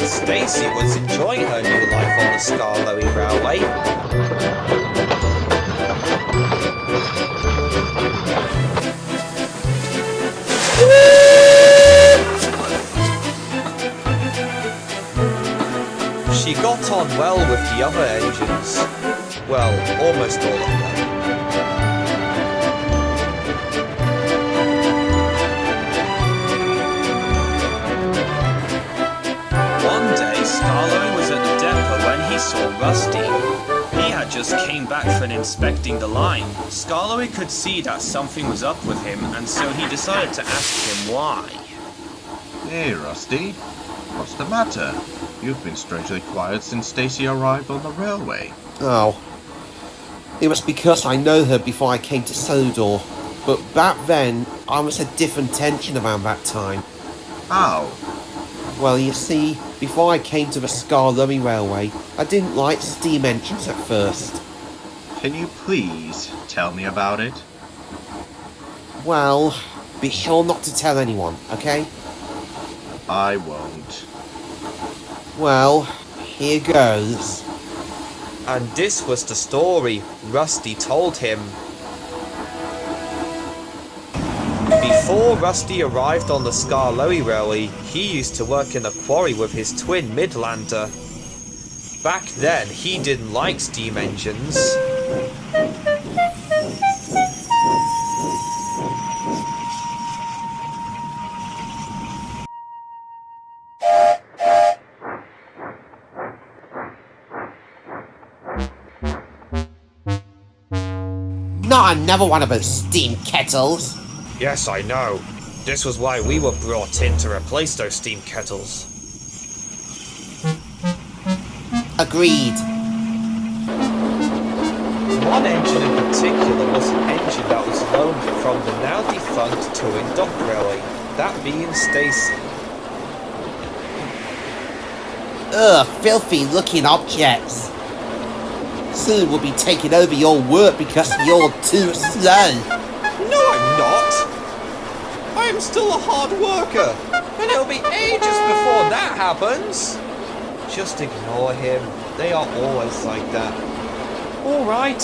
Stacy was enjoying her new life on the Skarloey Railway. She got on well with the other engines. Well, almost all of them. One day, Skarloey was at the depot when he saw Rusty. He had just came back from inspecting the line. Skarloey could see that something was up with him, and so he decided to ask him why. Hey, Rusty. What's the matter? You've been strangely quiet since Stacy arrived on the railway. Oh. It was because I know her before I came to Sodor. But back then, I was a different tension around that time. How? Well, you see, before I came to the Skarloey Railway, I didn't like steam engines at first. Can you please tell me about it? Well, be sure not to tell anyone, okay? I won't. Well, here goes. And this was the story Rusty told him. Before Rusty arrived on the Skarloey Railway, he used to work in a quarry with his twin Midlander. Back then, he didn't like steam engines. Not another one of those steam kettles! Yes, I know. This was why we were brought in to replace those steam kettles. Agreed. One engine in particular was an engine that was loaned from the now defunct touring dock railway, that being Stacy. Ugh, filthy looking objects. Soon we'll be taking over your work because you're too slow. No, I'm not! I am still a hard worker, and it'll be ages before that happens! Just ignore him. They are always like that. Alright.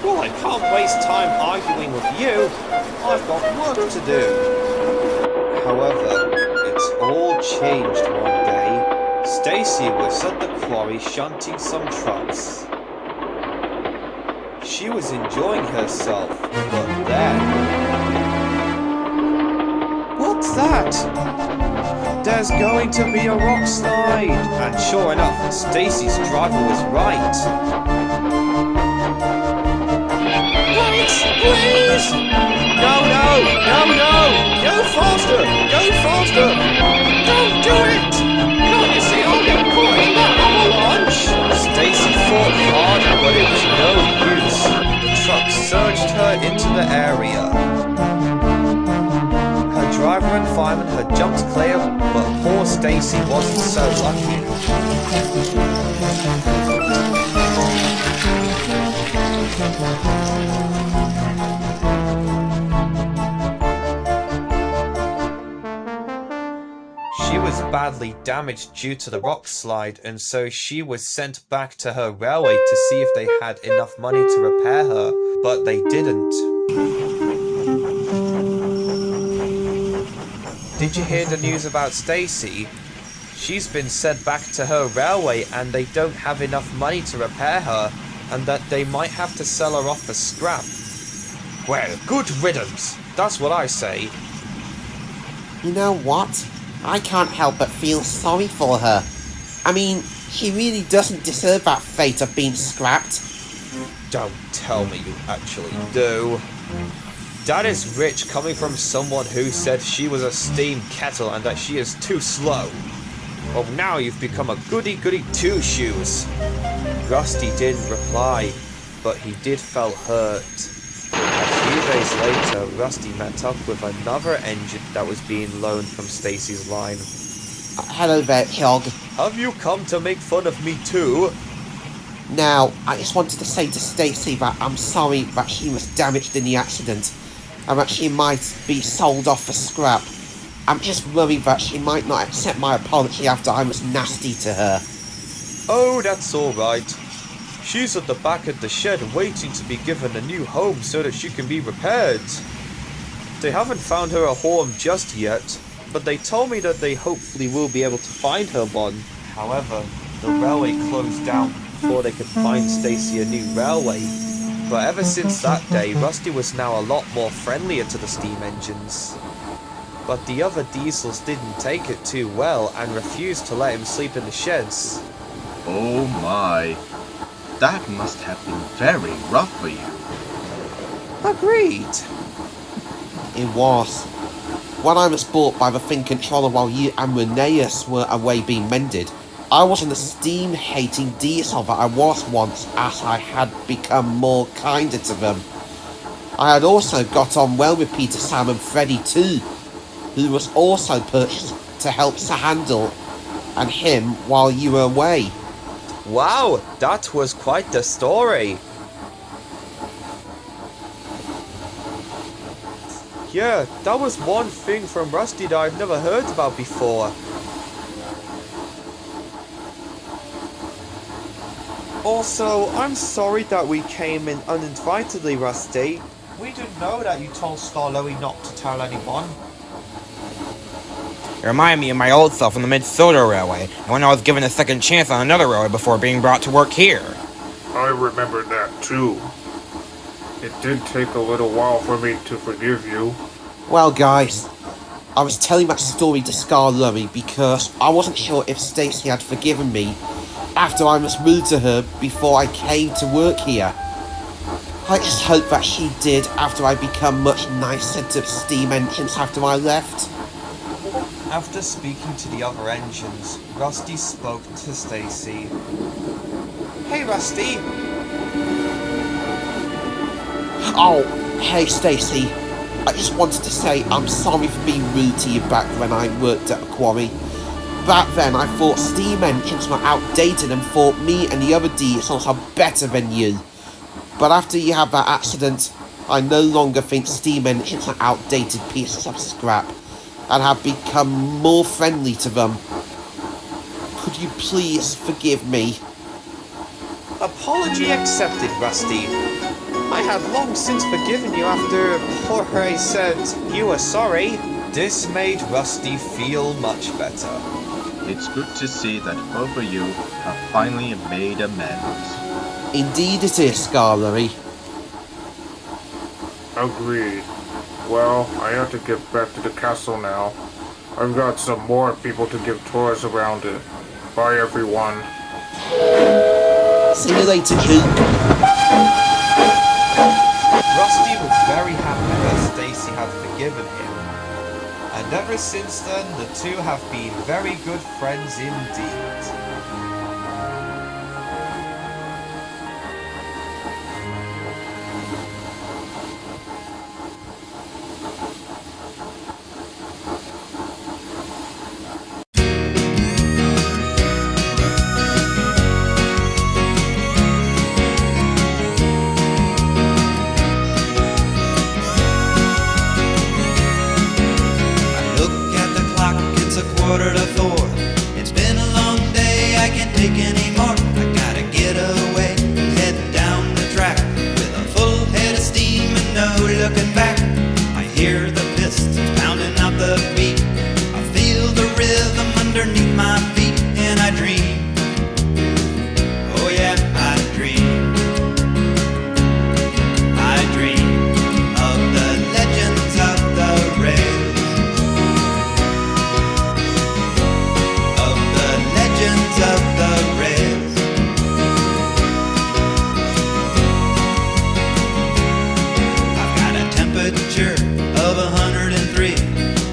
Well, I can't waste time arguing with you. I've got work to do. However, it's all changed one day. Stacy was at the quarry shunting some trucks. She was enjoying herself, but then... What's that? There's going to be a rock slide! And sure enough, Stacy's driver was right. Brakes, please! No, no, no, no! Go faster! Go faster! Don't do it! Can't you see I'll get caught in that avalanche? Stacy fought hard, but it was no use. The truck surged her into the area. Her driver and fireman had jumped clear, but poor Stacy wasn't so lucky. She was badly damaged due to the rock slide, and so she was sent back to her railway to see if they had enough money to repair her, but they didn't. Did you hear the news about Stacy? She's been sent back to her railway and they don't have enough money to repair her, and that they might have to sell her off for scrap. Well, good riddance, that's what I say. You know what? I can't help but feel sorry for her. I mean, she really doesn't deserve that fate of being scrapped. Don't tell me you actually do. That is rich coming from someone who said she was a steam kettle and that she is too slow. Well, now you've become a goody-goody two-shoes. Rusty didn't reply, but he did feel hurt. A few days later, Rusty met up with another engine that was being loaned from Stacy's line. Hello there, Hog. Have you come to make fun of me too? Now, I just wanted to say to Stacy that I'm sorry that she was damaged in the accident, and that she might be sold off for scrap. I'm just worried that she might not accept my apology after I was nasty to her. Oh, that's alright. She's at the back of the shed waiting to be given a new home so that she can be repaired. They haven't found her a home just yet, but they told me that they hopefully will be able to find her one. However, the railway closed down before they could find Stacy a new railway. But ever since that day, Rusty was now a lot more friendlier to the steam engines. But the other diesels didn't take it too well and refused to let him sleep in the sheds. Oh my. That must have been very rough for you. Agreed. It was. When I was bought by the Fin Controller while you and Reneus were away being mended, I wasn't the steam-hating diesel that I was once, as I had become more kinder to them. I had also got on well with Peter, Sam and Freddy too, who was also purchased to help Sir Handel and him while you were away. Wow, that was quite the story. Yeah, that was one thing from Rusty that I've never heard about before. Also, I'm sorry that we came in uninvitedly, Rusty. We didn't know that you told Skarloey not to tell anyone. It reminded me of my old self on the Sodor Railway, and when I was given a second chance on another railway before being brought to work here. I remember that too. It did take a little while for me to forgive you. Well guys, I was telling that story to Skarloey because I wasn't sure if Stacy had forgiven me after I was rude to her before I came to work here. I just hope that she did after I become much nicer to steam engines after I left. After speaking to the other engines, Rusty spoke to Stacy. Hey Rusty! Oh, hey Stacy. I just wanted to say I'm sorry for being rude to you back when I worked at a quarry. Back then I thought steam engines were outdated and thought me and the other diesels are better than you. But after you had that accident, I no longer think steam engines are outdated pieces of scrap, and have become more friendly to them. Could you please forgive me? Apology accepted, Rusty. I had long since forgiven you after Jorge said you were sorry. This made Rusty feel much better. It's good to see that both of you have finally made amends. Indeed it is, Skarloey. Agreed. Well, I have to get back to the castle now. I've got some more people to give tours around it. Bye everyone. See you later, Duke. Rusty was very happy that Stacy had forgiven him, and ever since then the two have been very good friends indeed. Look at the clock, it's 3:45. looking back, I hear the pistons pounding out the beat. I feel the rhythm underneath my feet, and I dream. Oh yeah, I dream. I dream of the legends of the rails. Of the legends of the rails. I've got a temperature of 103.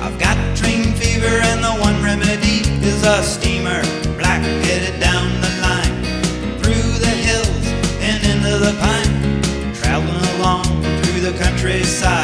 I've got train fever, and the one remedy is a steamer, black headed down the line, through the hills and into the pine, traveling along through the countryside.